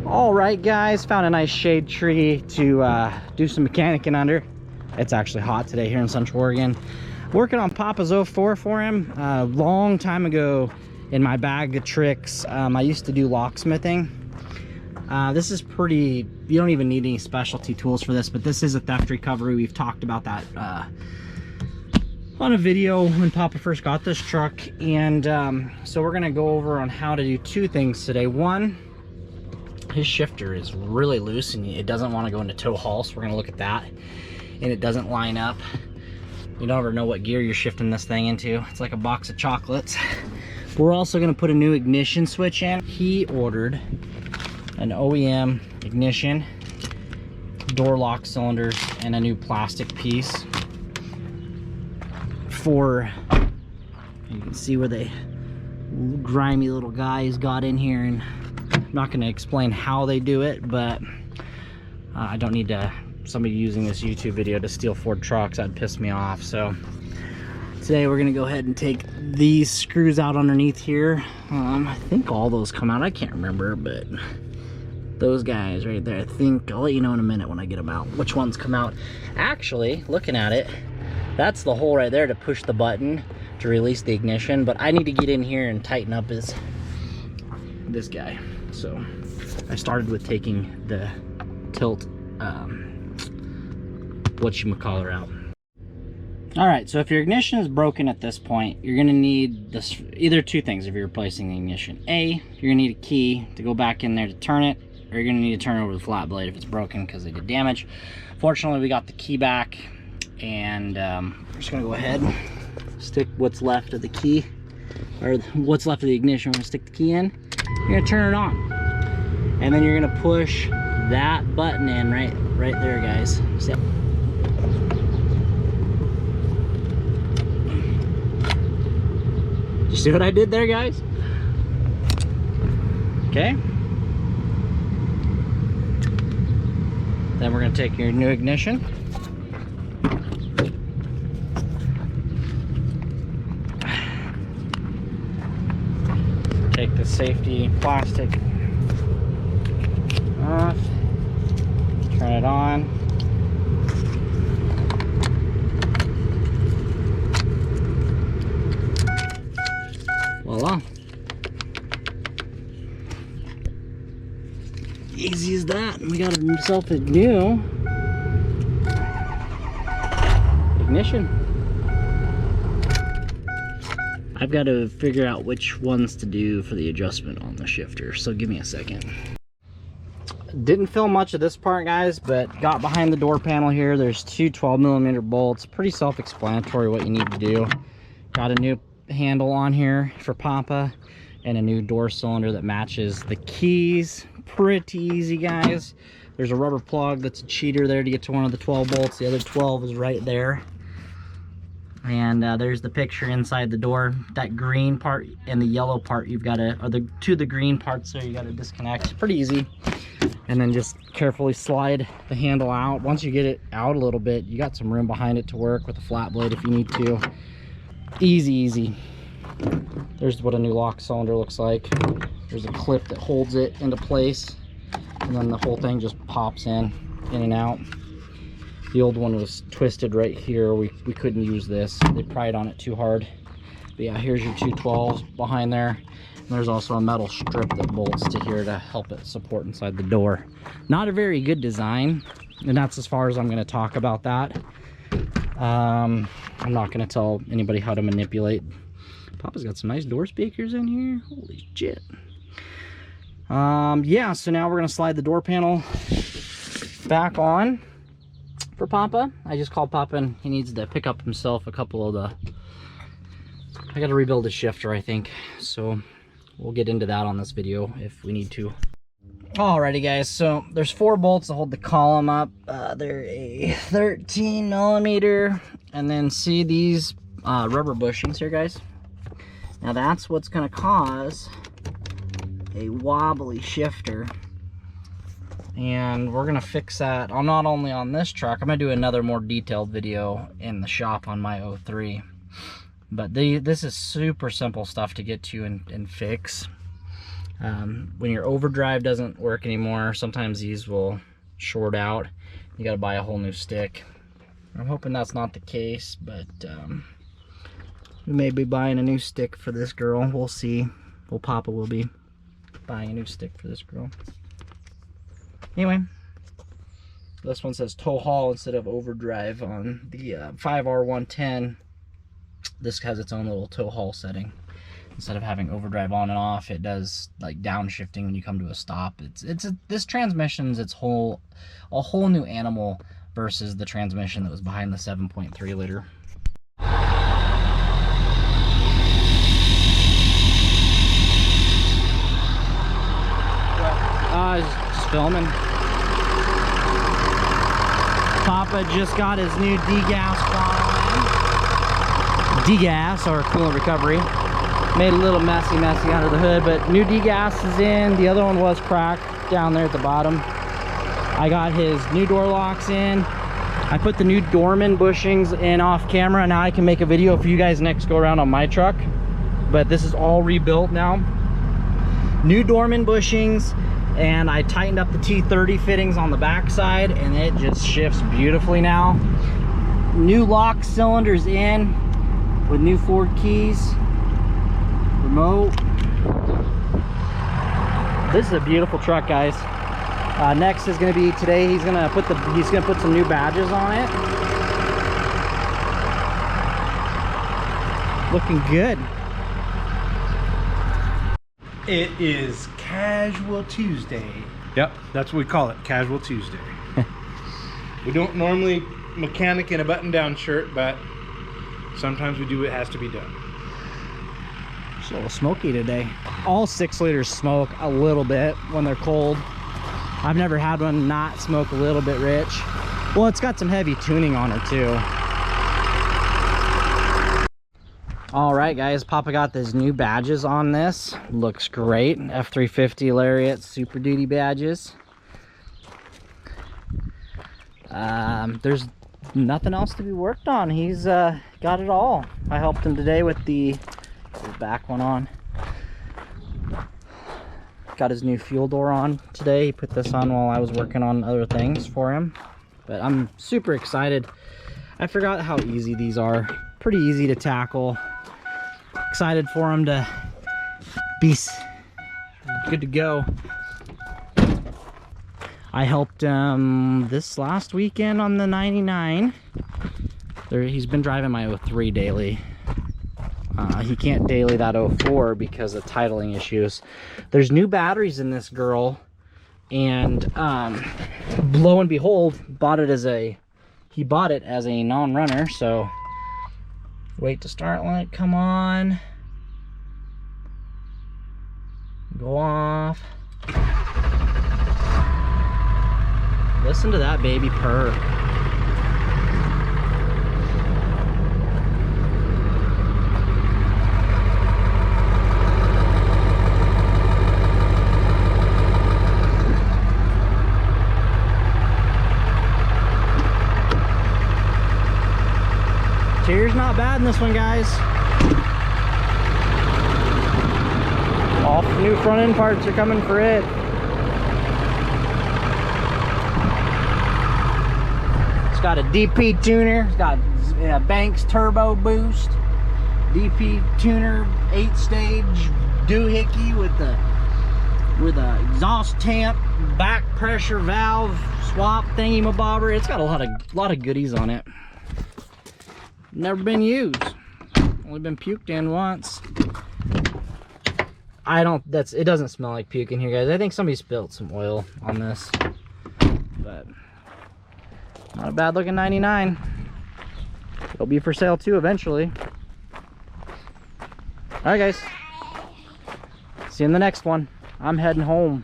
All right, guys, found a nice shade tree to do some mechanicking under. It's actually hot today here in Central Oregon. Working on Papa's 04 for him. A long time ago in my bag of tricks, I used to do locksmithing. This is pretty, you don't even need any specialty tools for this, but this is a theft recovery. We've talked about that on a video when Papa first got this truck. And so we're gonna go over on how to do two things today. One, his shifter is really loose and it doesn't want to go into tow haul, so we're gonna look at that. And it doesn't line up. You don't ever know what gear you're shifting this thing into. It's like a box of chocolates. We're also gonna put a new ignition switch in. He ordered an OEM ignition, door lock cylinders, and a new plastic piece for, you can see where the grimy little guys got in here, and I'm not going to explain how they do it, but I don't need somebody using this YouTube video to steal Ford trucks. That'd piss me off. So today we're going to go ahead and take these screws out underneath here. I think all those come out. I can't remember, but those guys right there, I think, I'll let you know in a minute when I get them out which ones come out. Actually, looking at it, that's the hole right there to push the button to release the ignition, but I need to get in here and tighten up this guy. So I started with taking the tilt whatchamacallit out. All right, so if your ignition is broken at this point, you're gonna need this, either two things if you're replacing the ignition. A, you're gonna need a key to go back in there to turn it, or you're gonna need to turn it over the flat blade if it's broken because they did damage. Fortunately, we got the key back, and we're just gonna go ahead, stick what's left of the key, or what's left of the ignition. We're gonna stick the key in, you're gonna turn it on, and then you're gonna push that button in right there, guys. See? You see what I did there, guys? Okay. Then we're gonna take your new ignition. Take the safety plastic off, turn it on. Voila. Easy as that. We got himself a new ignition. I've got to figure out which ones to do for the adjustment on the shifter, so give me a second. Didn't film much of this part, guys, but got behind the door panel here. There's two 12mm bolts. Pretty self-explanatory what you need to do. Got a new handle on here for Papa and a new door cylinder that matches the keys. Pretty easy, guys. There's a rubber plug that's a cheater there to get to one of the 12 bolts. The other 12 is right there. And there's the picture inside the door. That green part and the yellow part, you've got to, or the green parts there, you got to disconnect. Pretty easy. And then just carefully slide the handle out. Once you get it out a little bit, you got some room behind it to work with a flat blade if you need to. Easy, easy. There's what a new lock cylinder looks like. There's a clip that holds it into place, and then the whole thing just pops in and out. The old one was twisted right here. We couldn't use this. They pried on it too hard. But yeah, here's your two 12s behind there. And there's also a metal strip that bolts to here to help it support inside the door. Not a very good design, and that's as far as I'm going to talk about that. I'm not going to tell anybody how to manipulate. Papa's got some nice door speakers in here. Holy shit. Yeah, so now we're going to slide the door panel back on for Papa. I just called Papa and he needs to pick up himself a couple of the, I got to rebuild his shifter, I think. So we'll get into that on this video if we need to. Alrighty, guys, so there's 4 bolts to hold the column up. They're a 13mm, and then see these rubber bushings here, guys? Now that's what's going to cause a wobbly shifter, and we're going to fix that not only on this truck. I'm going to do another more detailed video in the shop on my 03, but this is super simple stuff to get to and fix. When your overdrive doesn't work anymore, sometimes these will short out. You gotta buy a whole new stick. I'm hoping that's not the case, but we may be buying a new stick for this girl. We'll see. Well, Papa will be buying a new stick for this girl. Anyway, this one says tow haul instead of overdrive on the 5R110. This has its own little tow haul setting. Instead of having overdrive on and off, it does like downshifting when you come to a stop. This transmission's a whole new animal versus the transmission that was behind the 7.3 liter. Just filming. Papa just got his new degas on. Degas, or coolant recovery. Made a little messy under the hood, but new degas is in. The other one was cracked down there at the bottom. I got his new door locks in. I put the new Dorman bushings in off camera. Now I can make a video for you guys next go around on my truck. But this is all rebuilt now. New Dorman bushings, and I tightened up the T30 fittings on the back side, and it just shifts beautifully now. New lock cylinders in with new Ford keys. Remote. This is a beautiful truck, guys. Next is going to be today. He's gonna put some new badges on it. Looking good. It is Casual Tuesday. Yep, that's what we call it, Casual Tuesday. We don't normally mechanic in a button-down shirt, but sometimes we do what has to be done. It's a little smoky today. All 6 liters smoke a little bit when they're cold. I've never had one not smoke a little bit rich. Well, it's got some heavy tuning on her too. All right, guys, Papa got these new badges on this. Looks great. F350 Lariat Super Duty badges. There's nothing else to be worked on. He's got it all. I helped him today with the back one on. Got his new fuel door on today. He put this on while I was working on other things for him. But I'm super excited. I forgot how easy these are. Pretty easy to tackle. Excited for him to be good to go. I helped him this last weekend on the 99. He's been driving my 03 daily. He can't daily that 04 because of titling issues. There's new batteries in this girl, and lo and behold, he bought it as a non-runner. So wait to start light, come on, go off. Listen to that baby purr. Interior's not bad in this one, guys. All new front end parts are coming for it. It's got a DP tuner. It's got Banks turbo boost. DP tuner, 8-stage doohickey with a exhaust temp, back pressure valve swap thingy mabobber. It's got a lot of goodies on it. Never been used. Only been puked in once. It doesn't smell like puke in here, guys. I think somebody spilled some oil on this. But not a bad looking 99. It'll be for sale too eventually. Alright, guys. See you in the next one. I'm heading home.